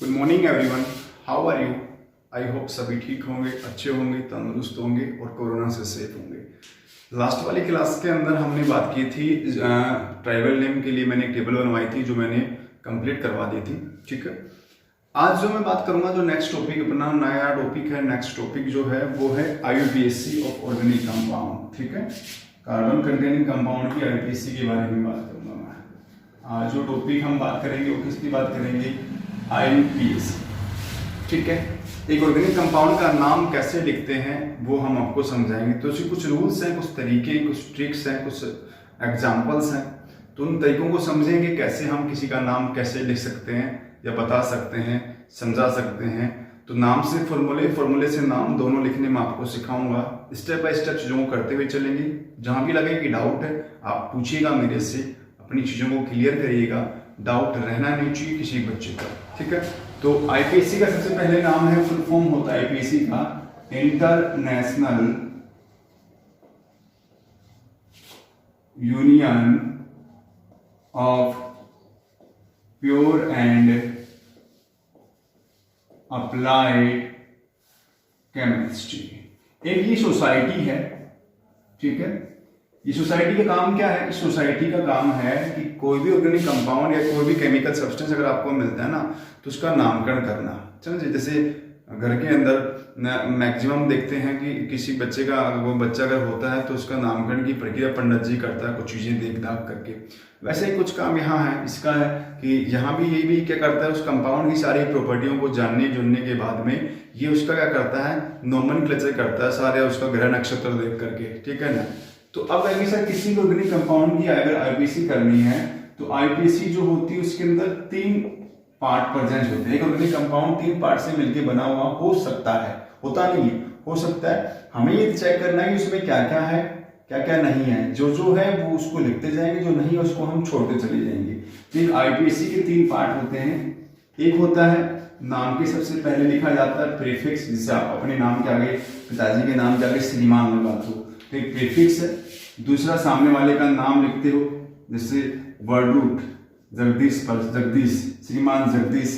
Good morning everyone, how are you? I hope सभी ठीक होंगे, अच्छे होंगे, तंदुरुस्त होंगे और कोरोना से सेफ होंगे। लास्ट वाली क्लास के अंदर हमने बात की थी ट्राइबल नेम के लिए मैंने एक टेबल बनवाई थी जो मैंने कंप्लीट करवा दी थी। ठीक है, आज जो मैं बात करूंगा, जो नेक्स्ट टॉपिक अपना नया टॉपिक है, नेक्स्ट टॉपिक जो है वो है IUPAC ऑफ ऑर्गेनिक कंपाउंड। ठीक है, कार्बन कंटेनिंग कंपाउंड की IUPAC के बारे में बात करूंगा मैं। आज जो टॉपिक हम बात करेंगे वो किसकी बात करेंगे? IUPAC। ठीक है, एक ऑर्गेनिक कंपाउंड का नाम कैसे लिखते हैं वो हम आपको समझाएंगे। तो उसके कुछ रूल्स हैं, कुछ तरीके, कुछ ट्रिक्स हैं, कुछ एग्जाम्पल्स हैं। तो उन तरीकों को समझेंगे कैसे हम किसी का नाम कैसे लिख सकते हैं या बता सकते हैं, समझा सकते हैं। तो नाम से फॉर्मूले से नाम दोनों लिखने में आपको सिखाऊंगा। स्टेप बाय स्टेप चीज़ों को करते हुए चलेंगे। जहां भी लगे कि डाउट है आप पूछिएगा मेरे से, अपनी चीज़ों को क्लियर करिएगा। डाउट रहना नहीं चाहिए किसी बच्चे का। ठीक है, तो IUPAC का सबसे पहले नाम है, फुल फॉर्म होता है IUPAC का international union of pure and applied chemistry. एक ये सोसाइटी है। ठीक है, ये सोसाइटी का काम क्या है? इस सोसाइटी का काम है कि कोई भी ऑर्गेनिक कंपाउंड या कोई भी केमिकल सब्सटेंस अगर आपको मिलता है ना, तो उसका नामकरण करना। समझे? जैसे घर के अंदर मैक्सिमम देखते हैं कि किसी बच्चे का, वो बच्चा अगर होता है तो उसका नामकरण की प्रक्रिया पंडित जी करता है, कुछ चीज़ें देख दाख करके। वैसे ही कुछ काम यहाँ है। इसका है कि यहाँ भी ये भी क्या करता है, उस कंपाउंड की सारी प्रॉपर्टियों को जानने जुड़ने के बाद में ये उसका क्या करता है, नोमेनक्लेचर करता है सारे, उसका ग्रह नक्षत्र देख करके। ठीक है ना। तो अब अगर सर किसी भी ऑर्गेनिक कंपाउंड की अगर IUPAC करनी है तो IUPAC जो होती है उसके अंदर 3 पार्ट प्रेजेंट होते हैं। एक ऑर्गेनिक कंपाउंड 3 पार्ट से मिलकर बना हुआ हो सकता है, होता नहीं है, हो सकता है। हमें ये चेक करना है कि उसमें क्या क्या है, क्या क्या नहीं है। जो है वो उसको लिखते जाएंगे, जो नहीं है उसको हम छोड़ते चले जाएंगे। तो IUPAC के 3 पार्ट होते हैं। एक होता है नाम के सबसे पहले लिखा जाता है प्रीफिक्स, जिससे आप अपने नाम के आगे, पिताजी के नाम के आगे श्रीमान लगा दो, तो एक प्रीफिक्स है। दूसरा सामने वाले का नाम लिखते हो, जैसे वर्ड रूट जगदीश पर जगदीश, श्रीमान जगदीश,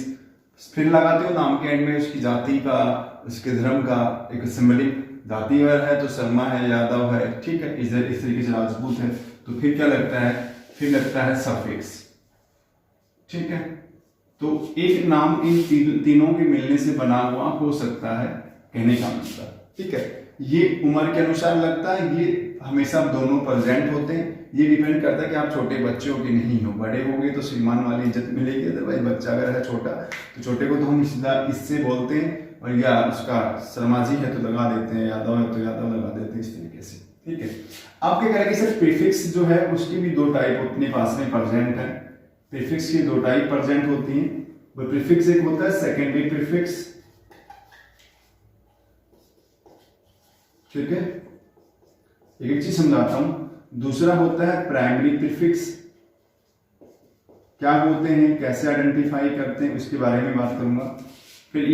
फिर लगाते हो नाम के एंड में उसकी जाति का, उसके धर्म का एक सिंबलिक, जाति अगर है तो शर्मा है, यादव है। ठीक है, इस तरीके से राजपूत है। तो फिर क्या लगता है, फिर लगता है सफिक्स। ठीक है, तो एक नाम इन तीनों के मिलने से बना हुआ हो सकता है, कहने का मतलब। ठीक है, ये उम्र के अनुसार लगता है, ये हमेशा दोनों प्रेजेंट होते हैं। ये डिपेंड करता है कि आप छोटे बच्चे हो कि नहीं हो। बड़े हो गए तो श्रीमान वाली इज्जत मिलेगी, अदरवाइज बच्चा अगर है छोटा तो छोटे को तो हम इससे बोलते हैं, और या उसका शर्मा जी है तो लगा देते हैं, यादव है तो यादव लगा देते हैं, इस तरीके से। ठीक है, अब क्या करेंगे सर, प्रीफिक्स जो है उसकी भी 2 टाइप अपने पास में प्रेजेंट है। प्रीफिक्स की 2 टाइप प्रेजेंट होती है। वो प्रीफिक्स एक होता है सेकेंडरी प्रीफिक्स। ठीक है, एक चीज समझाता हूं। दूसरा होता है प्राइमरी प्रीफिक्स। क्या होते हैं, कैसे आइडेंटिफाई करते हैं, उसके बारे में बात करूंगा। फिर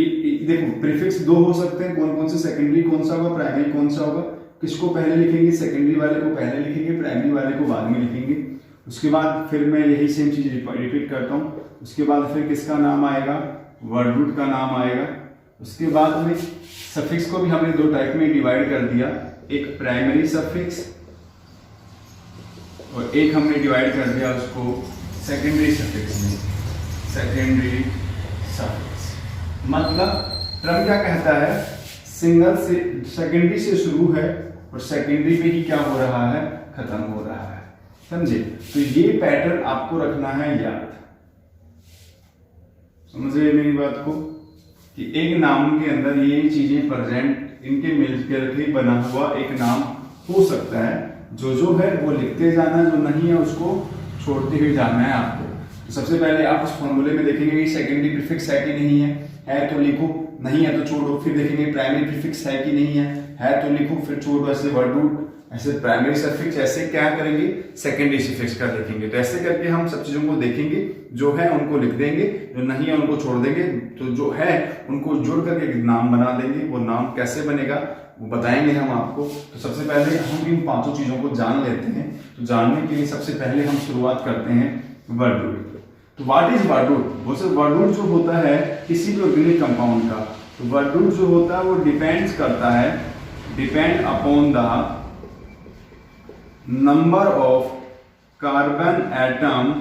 देखो, प्रीफिक्स 2 हो सकते हैं, कौन कौन से? सेकेंडरी कौन सा होगा, प्राइमरी कौन सा होगा। किसको पहले लिखेंगे? सेकेंडरी वाले को पहले लिखेंगे, प्राइमरी वाले को बाद में लिखेंगे। उसके बाद फिर मैं यही सेम चीज रिपीट करता हूं। उसके बाद फिर किसका नाम आएगा? वर्ड रूट का नाम आएगा। उसके बाद में सफिक्स को भी हमने 2 टाइप में डिवाइड कर दिया, एक प्राइमरी सफिक्स और एक हमने डिवाइड कर दिया उसको सेकेंडरी सफिक्स में। सेकेंडरी सफिक्स मतलब टर्म क्या कहता है, सिंगल से सेकेंडरी से शुरू है और सेकेंडरी पे ही क्या हो रहा है, खत्म हो रहा है। समझे? तो ये पैटर्न आपको रखना है याद। समझ रहे मेरी बात को, कि एक नाम के अंदर ये चीजें प्रेजेंट, इनके मिलकर के बना हुआ एक नाम हो सकता है। जो है वो लिखते जाना, जो नहीं है उसको छोड़ते हुए जाना है आपको। तो सबसे पहले आप उस फॉर्मूले में देखेंगे कि सेकेंडरी प्रीफिक्स है कि नहीं है तो लिखो, नहीं है तो छोड़ो। फिर देखेंगे प्राइमरी प्रीफिक्स है कि नहीं है तो लिखो, फिर छोड़ो। ऐसे वर्ड रूट, ऐसे प्राइमरी सफिक्स, ऐसे क्या करेंगे, सेकेंडरी सफिक्स का देखेंगे। तो ऐसे करके हम सब चीजों को देखेंगे, जो है उनको लिख देंगे, जो नहीं है उनको छोड़ देंगे। तो जो है उनको जोड़ करके नाम बना देंगे। वो नाम कैसे बनेगा वो बताएंगे हम आपको। तो सबसे पहले हम इन 5 चीजों को जान लेते हैं। तो जानने के लिए सबसे पहले हम शुरुआत करते हैं वर्ड रूट। तो व्हाट इज वर्ड रूट? वो सर वर्ड रूट जो होता है किसी भी ऑर्गेनिक कंपाउंड का, तो वर्ड रूट जो होता है वो डिपेंड्स करता है, depend upon the number of carbon atom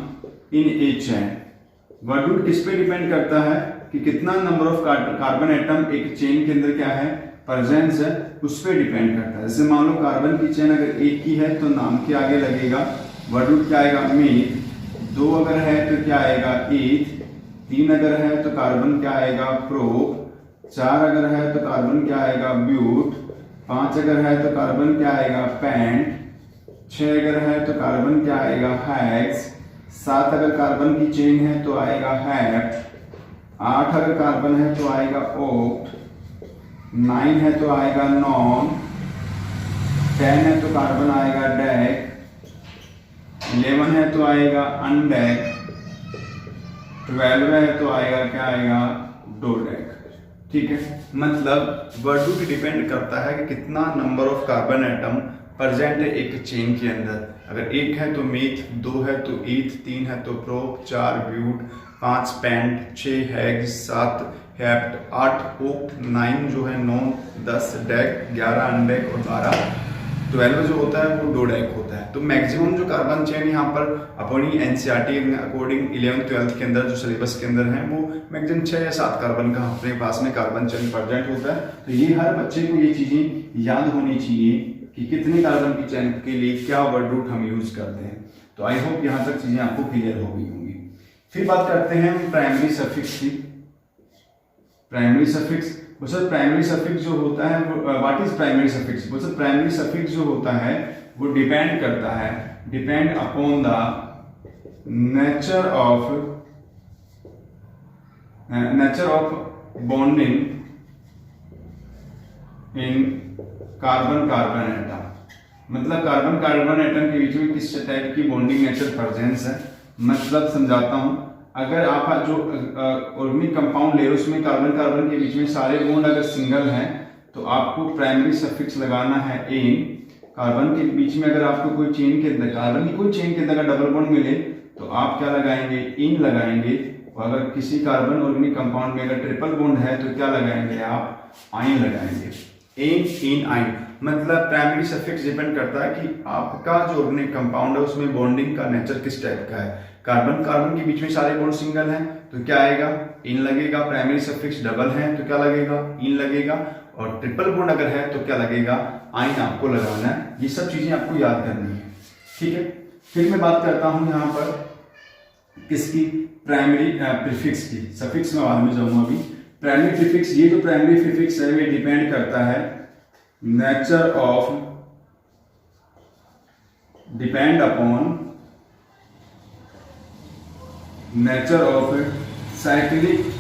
in a chain. Word root किस पे डिपेंड करता है कि कितना नंबर ऑफ कार्बन एटम एक चेन के अंदर क्या है, प्रेजेंस है, उस पे डिपेंड करता है। जैसे मान लो कार्बन की चेन अगर एक की है तो नाम के आगे लगेगा वर्ड रूट क्या आएगा, मीथ। 2 अगर है तो क्या आएगा, ईथ। 3 अगर है तो कार्बन क्या आएगा, प्रोप। 4 अगर है तो कार्बन क्या आएगा, ब्यूट। 5 अगर है तो कार्बन क्या आएगा, पेंट। 6 अगर है तो कार्बन क्या आएगा, हेक्स। 7 अगर कार्बन की चेन है तो आएगा हेप्ट। 8 अगर कार्बन है तो आएगा ओक्ट। 9 है तो आएगा नॉन। 10 है तो कार्बन आएगा डेक। 11 है तो आएगा अनडेक। 12 है तो आएगा क्या आएगा, डोडेक। ठीक है, मतलब वर्ड रूट डिपेंड करता है कि कितना number of carbon atom present है एक चेन के अंदर। अगर 1 है तो मीथ, 2 है तो ईथ, 3 है तो prop, 4 but, 5 pent, 6 hex, 7 hept, 8 oct, 9 जो है नॉन, 10 डेक, 11 अनडेक और 12 जो होता है वो डोडेक होता है। तो मैक्सिमम जो कार्बन चेन यहाँ पर अपनी एनसीईआरटी अकॉर्डिंग 11th 12th के अंदर जो सिलेबस के अंदर है वो मैक्सिमम 6 या 7 कार्बन का अपने पास में कार्बन चेन प्रेजेंट होता है। तो ये हर बच्चे को ये चीजें याद होनी चाहिए कि कितने कार्बन की चेन के लिए क्या वर्ड रूट हम यूज करते हैं। तो आई होप यहाँ तक चीजें आपको क्लियर हो गई होंगी। फिर बात करते हैं हम प्राइमरी सफिक्स की। प्राइमरी सफिक्स, वो सर प्राइमरी सफिक्स जो होता है वो व्हाट इज प्राइमरी सफिक्स? वो सर प्राइमरी सफिक्स जो होता है वो डिपेंड करता है, depend upon the nature of bonding in carbon carbon atom. मतलब कार्बन कार्बन एटम के बीच में किस टाइप की बॉन्डिंग नेचर प्रेजेंस है। मतलब समझाता हूं, अगर आप जो ऑर्गेनिक कंपाउंड ले रहे हो उसमें कार्बन कार्बन के बीच में सारे बॉन्ड अगर सिंगल हैं तो आपको प्राइमरी सफिक्स लगाना है इन। कार्बन के बीच में अगर आपको कोई चेन के अंदर, कार्बन की कोई चेन के अंदर डबल बॉन्ड मिले तो आप क्या लगाएंगे, इन लगाएंगे। और अगर किसी कार्बन ऑर्गेनिक कंपाउंड में अगर ट्रिपल बॉन्ड है तो क्या लगाएंगे आप, आइन लगाएंगे। इन आइन मतलब प्राइमरी सफिक्स डिपेंड करता है कि आपका जो ऑर्गेनिक कंपाउंड है उसमें बॉन्डिंग का नेचर किस टाइप का है। कार्बन कार्बन के बीच में सारे बॉन्ड सिंगल हैं तो क्या आएगा, इन लगेगा। प्राइमरी सफिक्स डबल है तो क्या लगेगा, इन लगेगा। और ट्रिपल बॉन्ड अगर है तो क्या लगेगा, आइन आपको लगाना है। ये सब चीजें आपको याद करनी है, ठीक है। फिर मैं बात करता हूं यहाँ पर किसकी, प्राइमरी प्रीफिक्स की। सफिक्स में बाद में जाऊंगा अभी। प्राइमरी प्रीफिक्स, ये जो प्राइमरी प्रीफिक्स है ये डिपेंड करता है nature of, depend upon nature of cyclic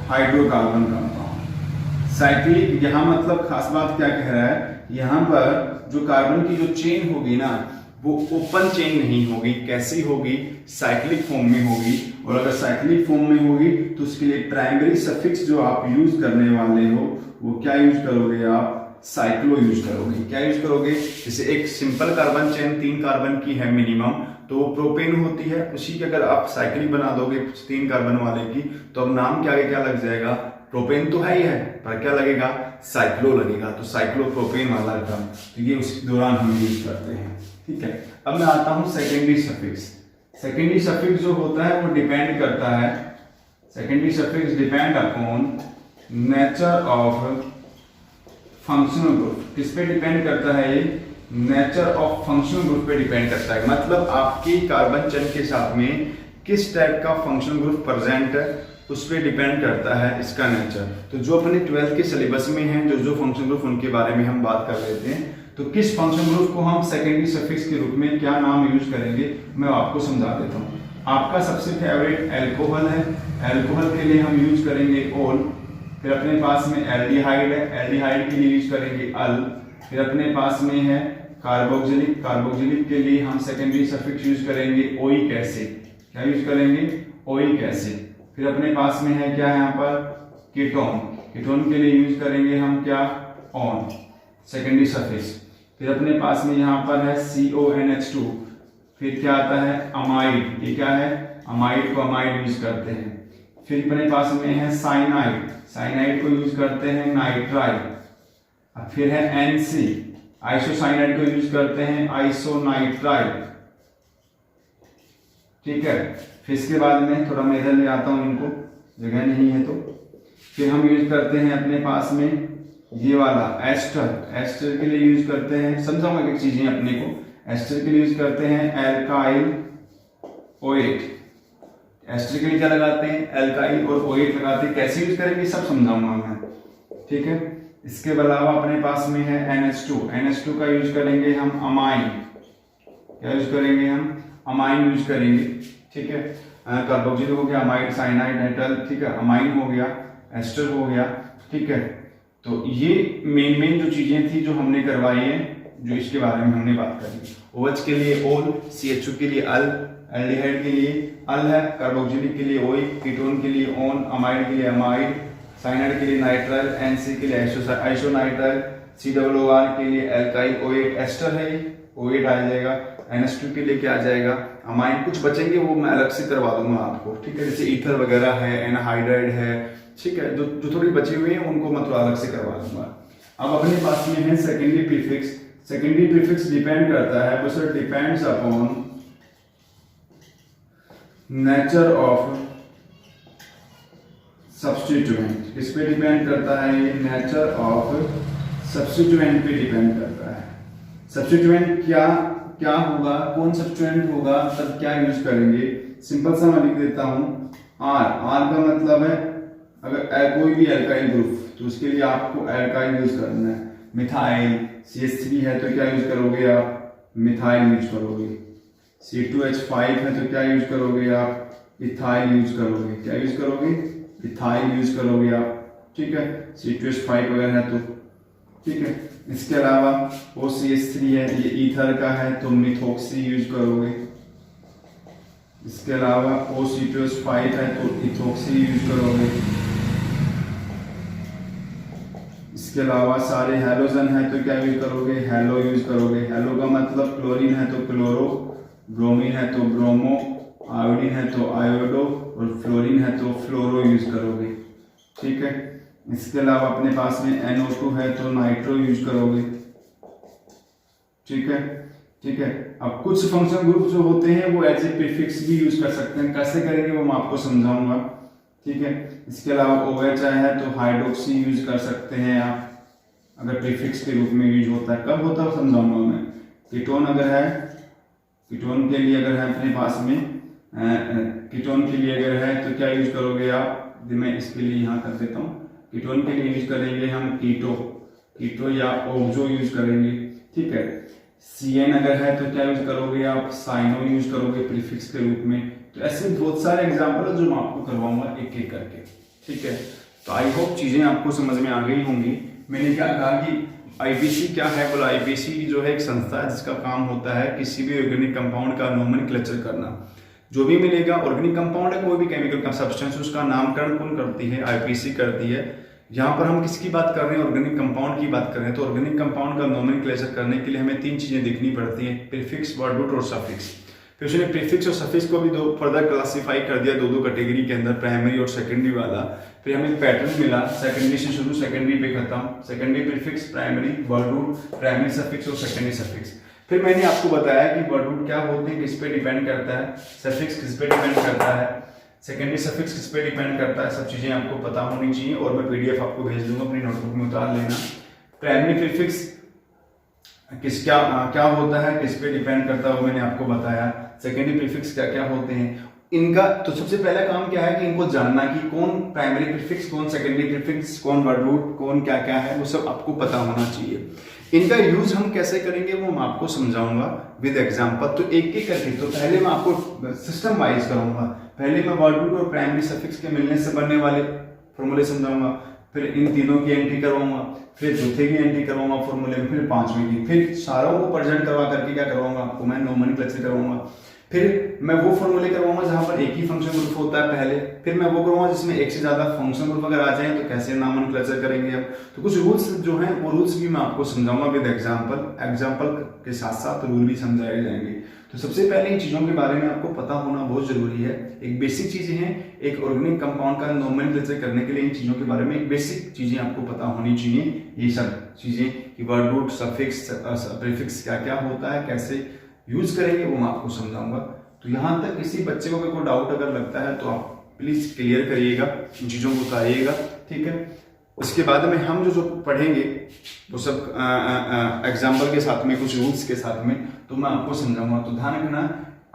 hydrocarbon compound. Cyclic यहाँ मतलब खास बात क्या कह रहा है, यहाँ पर जो कार्बन की जो चेन होगी ना वो ओपन चेन नहीं होगी। कैसी होगी, साइक्लिक फॉर्म में होगी। और अगर साइक्लिक फॉर्म में होगी तो उसके लिए प्राइमरी सफिक्स जो आप यूज करने वाले हो वो क्या यूज करोगे आप, साइक्लो यूज करोगे। क्या यूज करोगे, जैसे एक सिंपल कार्बन चेन 3 कार्बन की है मिनिमम तो वो प्रोपेन होती है, उसी के अगर आप साइक्लिक बना दोगे 3 कार्बन वाले की तो अब नाम के आगे क्या लग जाएगा, प्रोपेन तो है ही है पर क्या लगेगा, साइक्लो लगेगा। तो साइक्लो प्रोपेन वाला टर्म तो ये उस दौरान हम यूज करते हैं, ठीक है। अब मैं आता हूं सेकेंडरी सफिक्स। सेकेंडरी सफिक्स जो होता है वो डिपेंड करता है, secondary suffix depend upon nature of functional group. किस पे डिपेंड करता है ये, नेचर ऑफ फंक्शनल ग्रुप पे डिपेंड करता है। मतलब आपकी कार्बन चेन के साथ में किस टाइप का फंक्शनल ग्रुप प्रेजेंट है उस पर डिपेंड करता है इसका नेचर। तो जो अपने 12th के सिलेबस में है जो फंक्शनल ग्रुप उनके बारे में हम बात कर लेते हैं। तो किस फंक्शनल ग्रुप को हम सेकेंडरी सफिक्स के रूप में क्या नाम यूज करेंगे मैं आपको समझा देता हूँ। आपका सबसे फेवरेट एल्कोहल है, एल्कोहल के लिए हम यूज करेंगे ओल। फिर अपने पास में एल्डिहाइड है, एल्डिहाइड के लिए यूज करेंगे अल। फिर अपने पास में है कार्बोक्सिलिक, कार्बोक्सिलिक के लिए हम सेकेंडरी सफिक्स यूज करेंगे ओइक एसिड। क्या यूज करेंगे, ओइक एसिड। फिर अपने पास में है क्या यहाँ पर कीटोन, कीटोन के लिए यूज करेंगे हम क्या, ऑन, सेकेंडरी सफिक्स। फिर अपने पास में यहाँ पर है CONH2। फिर क्या आता है अमाइड, ये क्या है अमाइड को अमाइड यूज करते हैं। फिर अपने पास में है साइनाइड, साइनाइड को यूज करते हैं नाइट्राइल। फिर है एनसी, आइसोसाइनाइड को यूज करते हैं आइसोनाइट्राइल। ठीक है, फिर इसके बाद में थोड़ा मैं इधर ले आता हूं, इनको जगह नहीं है तो। फिर हम यूज करते हैं अपने पास में ये वाला एस्टर, एस्टर के लिए यूज करते हैं, समझाऊंगा एक चीजें अपने को। एस्टर के लिए यूज करते हैं एल्काइल ओएट। एस्टर के लिए क्या लगाते हैं? एल्काइल और ओएट लगाते हैं। कैसे यूज करेंगे सब समझाऊंगा मैं। ठीक है, इसके अलावा अपने पास में है NH2, NH2 का यूज करेंगे हम अमाइन। क्या यूज करेंगे हम? अमाइन यूज करेंगे। ठीक है, कार्बोक्सिल हो गया, अमाइड, साइनाइड, नाइट्राइल। ठीक है, अमाइन हो गया, एस्टर हो गया। ठीक है, तो ये मेन जो चीजें थी जो हमने करवाई है, जो इसके बारे में हमने बात करी। OH के लिए ओल, CHO के लिए अल, एल्डिहाइड के लिए अल है, कार्बोक्सिलिक के लिए ओइक, कीटोन के लिए ओन, अमाइड के लिए अमाइड, साइनाइड के लिए नाइट्राइल, NC के लिए आइसोनाइट्राइल, COOR के लिए एल्काइल ओएट, एस्टर है ओएट आ जाएगा। NH2 के लिए क्या आ जाएगा? अमाइन। कुछ बचेंगे वो मैं अलग से करवा दूंगा आपको। ठीक है, जैसे ईथर वगैरह है, एनहाइड्राइड है। ठीक है, जो थोड़ी बची हुई है उनको मैं थोड़ा अलग से करवा दूंगा। अब अपने पास में है secondary prefix. Secondary prefix depend करता है, बस it depends upon nature of substituent. किस पे डिपेंड करता है? ये नेचर ऑफ सब्स्टिट्यूएंट पे डिपेंड करता है। सब्स्टिट्यूएंट क्या होगा, कौन सब्स्टिट्यूएंट होगा, तब क्या यूज करेंगे। सिंपल सा मैं लिख देता हूं, आर का मतलब है अगर कोई भी एल्काइल ग्रुप, तो उसके लिए आपको एल्काइल यूज करना है। मिथाइल CH3 है तो क्या यूज करोगे आप? मिथाइल यूज करोगे। C2H5 है तो क्या यूज करोगे आप? इथाइल यूज करोगे। क्या यूज करोगे? इथाइल यूज करोगे आप। ठीक है, C2H5 अगर है तो। ठीक है, इसके अलावा OCH3 है, ये ईथर का है तो मिथोक्सी यूज करोगे। इसके अलावा OC2H5 है तो इथोक्सी यूज करोगे। इसके अलावा सारे हैलोजन है तो क्या यूज करोगे? हैलो यूज करोगे। हैलो का मतलब क्लोरीन है तो क्लोरो, ब्रोमीन है तो ब्रोमो, आयोडीन है तो आयोडो और फ्लोरीन है तो फ्लोरो यूज करोगे। ठीक है, इसके अलावा अपने पास में NO2 है तो नाइट्रो यूज करोगे। ठीक है, ठीक है। अब कुछ फंक्शन ग्रुप जो होते हैं वो एज ए प्रीफिक्स भी यूज कर सकते हैं। कैसे करेंगे वो मैं आपको समझाऊंगा। ठीक है, इसके अलावा OH है तो हाइड्रोक्सी यूज कर सकते हैं आप, अगर प्रीफिक्स के रूप में यूज होता है। कब होता है समझाऊंगा मैं। कीटोन अगर है, कीटोन के लिए अगर है अपने पास में, कीटोन के लिए अगर है तो क्या यूज करोगे आप? मैं इसके लिए यहाँ कर देता हूँ। कीटोन के लिए यूज करेंगे हम कीटो या ओक्सो यूज करेंगे। ठीक है, CN अगर है तो क्या यूज करोगे आप? साइनो यूज करोगे प्रीफिक्स के रूप में। तो ऐसे बहुत सारे एग्जाम्पल है जो मैं आपको करवाऊंगा एक एक करके। ठीक है, तो आई होप चीजें आपको समझ में आ गई होंगी। मैंने क्या कहा कि IPC क्या है? बोला IPC जो है एक संस्था है जिसका काम होता है किसी भी ऑर्गेनिक कंपाउंड का नोमेनक्लेचर करना। जो भी मिलेगा ऑर्गेनिक कंपाउंड है, कोई भी केमिकल का सब्सटेंस, उसका नामकरण कौन करती है? IPC करती है। यहाँ पर हम किसकी बात कर रहे हैं? ऑर्गेनिक कंपाउंड की बात कर रहे हैं। तो ऑर्गेनिक कंपाउंड का नोमेनक्लेचर करने के लिए हमें 3 चीजें देखनी पड़ती है, प्रीफिक्स, वर्ड रूट और सफिक्स। फिर उसने प्रीफिक्स और सफिक्स को भी दो फर्दर क्लासिफाई कर दिया, दो कैटेगरी के अंदर, प्राइमरी और सेकेंडरी वाला। फिर हमें पैटर्न मिला, सेकेंडरी से शुरू, सेकेंडरी पे खत्म। Secondary prefix, primary word root, primary suffix और सेकेंडरी सफिक्स। फिर मैंने आपको बताया कि वर्ड रूट क्या होते हैं, किस पे डिपेंड करता है, सफिक्स किस पे डिपेंड करता है, सेकेंडरी सफिक्स किस पे डिपेंड करता है। सब चीजें आपको पता होनी चाहिए और मैं PDF आपको भेज दूंगा, अपनी नोटबुक में उतार लेना। प्राइमरी प्रीफिक्स क्या होता है, किस पे डिपेंड करता है, वो मैंने आपको बताया। सेकेंडरी प्रीफिक्स क्या होते हैं इनका। तो सबसे पहला काम क्या है कि इनको जानना कि कौन प्राइमरी प्रीफिक्स, कौन सेकेंडरी प्रीफिक्स, कौन वर्ड रूट, कौन क्या है, वो सब आपको पता होना चाहिए। इनका यूज हम कैसे करेंगे वो मैं आपको समझाऊंगा विद एग्जांपल। तो एक एक करके, तो पहले मैं आपको सिस्टम वाइज करूंगा। पहले मैं वर्ड रूट और प्राइमरी सफिक्स के मिलने से बनने वाले फॉर्मूले समझाऊंगा, फिर इन तीनों की एंट्री करवाऊंगा, फिर चौथे की एंट्री करवाऊंगा फॉर्मूले में, फिर पांचवें की, फिर सारों को प्रेजेंट करवा करके क्या करवाऊंगा आपको मैं? नोमेनक्लेचर करवाऊंगा। फिर मैं वो फॉर्मूले करवाऊंगा जहां पर एक ही फंक्शन ग्रुप होता है पहले। फिर मैं वो करवाऊंगा जिसमें एक से ज्यादा फंक्शन ग्रुप अगर आ जाए तो कैसे नोमेनक्लेचर करेंगे अब। तो कुछ रूल्स जो हैं वो रूल्स भी मैं आपको समझाऊंगा विद एग्जांपल के साथ साथ रूल भी समझाए जाएंगे। तो सबसे पहले इन चीज़ों के बारे में आपको पता होना बहुत ज़रूरी है। एक बेसिक चीज़ें हैं, एक ऑर्गेनिक कंपाउंड का नोमेनक्लेचर करने के लिए इन चीज़ों के बारे में एक बेसिक चीज़ें आपको पता होनी चाहिए। ये सब चीज़ें कि वर्ड रूट, सफिक्स, प्रीफिक्स क्या क्या होता है, कैसे यूज करेंगे, वो मैं आपको समझाऊंगा। तो यहाँ तक किसी बच्चे को कोई डाउट अगर लगता है तो आप प्लीज़ क्लियर करिएगा, इन चीज़ों को बताइएगा, ठीक है। उसके बाद में हम जो पढ़ेंगे वो सब एग्जाम्पल के साथ में, कुछ रूल्स के साथ में, तो मैं आपको समझाऊंगा। तो ध्यान रखना,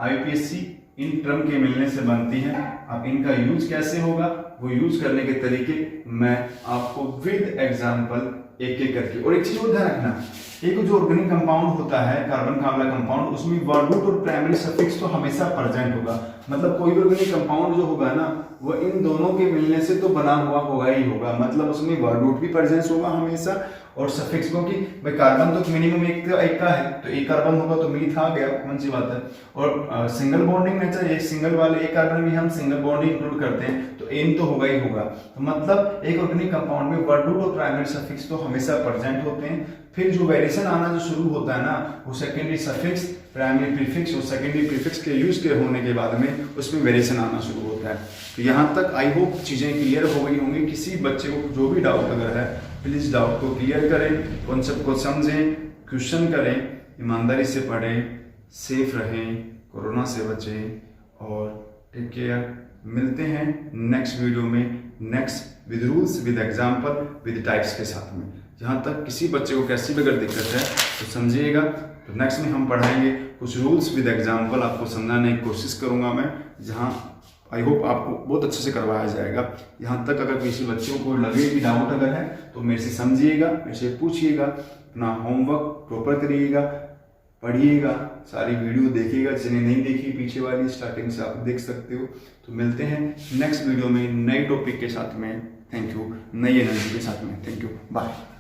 IUPAC इन टर्म के मिलने से बनती है। अब इनका यूज कैसे होगा, वो यूज करने के तरीके मैं आपको विद एग्जाम्पल एक एक करके। और एक चीज और ध्यान रखना, एक जो ऑर्गेनिक कंपाउंड होता है, कार्बन का वाला कंपाउंड, उसमें वर्ड रूट और प्राइमरी सफिक्स तो हमेशा प्रेजेंट होगा। मतलब कोई भी ऑर्गेनिक कंपाउंड जो होगा ना, वो इन दोनों के मिलने से तो बना हुआ होगा ही होगा। मतलब उसमें वर्ड रूट भी प्रेजेंस होगा हमेशा और सफिक्स, क्योंकि भाई कार्बन तो मिनिमम एक का है, तो एक कार्बन होगा तो मीथ आ गया, कौन सी बात है। और सिंगल बॉन्डिंग नेचर, एक सिंगल वाले एक कार्बन में हम सिंगल बॉन्ड इंक्लूड करते हैं, तो एन तो होगा ही होगा। तो मतलब एक ऑर्गेनिक कंपाउंड में वर्ड रूट और प्राइमरी सफिक्स तो हमेशा प्रेजेंट होते हैं। फिर जो वेरिएशन आना जो शुरू होता है ना, वो सेकेंडरी सफिक्स, प्राइमरी प्रीफिक्स और सेकेंडरी प्रीफिक्स के यूज के होने के बाद में उसमें वेरिएशन आना शुरू होता है। तो यहाँ तक आई होप चीजें क्लियर हो गई होंगी। किसी बच्चे को जो भी डाउट अगर है, प्लीज डाउट को क्लियर करें, कॉन्सेप्ट को समझें, क्वेश्चन करें, ईमानदारी से पढ़ें, सेफ रहें, कोरोना से बचें और टेक केयर। मिलते हैं नेक्स्ट वीडियो में, next with rules, with example, with types के साथ में। जहाँ तक किसी बच्चे को कैसी भी अगर दिक्कत है तो समझिएगा। तो नेक्स्ट में हम पढ़ाएंगे कुछ रूल्स विद एग्जाम्पल, आपको समझाने की कोशिश करूँगा मैं, जहाँ आई होप आपको बहुत अच्छे से करवाया जाएगा। यहाँ तक अगर किसी बच्चे को लगे कि डाउट अगर है तो मेरे से समझिएगा, मेरे से पूछिएगा, अपना होमवर्क प्रॉपर करिएगा, पढ़िएगा, सारी वीडियो देखिएगा, जिन्हें नहीं देखी पीछे वाली स्टार्टिंग से आप देख सकते हो। तो मिलते हैं नेक्स्ट वीडियो में नए टॉपिक के साथ में। थैंक यू, नई एनर्जी के साथ में। Thank you, bye.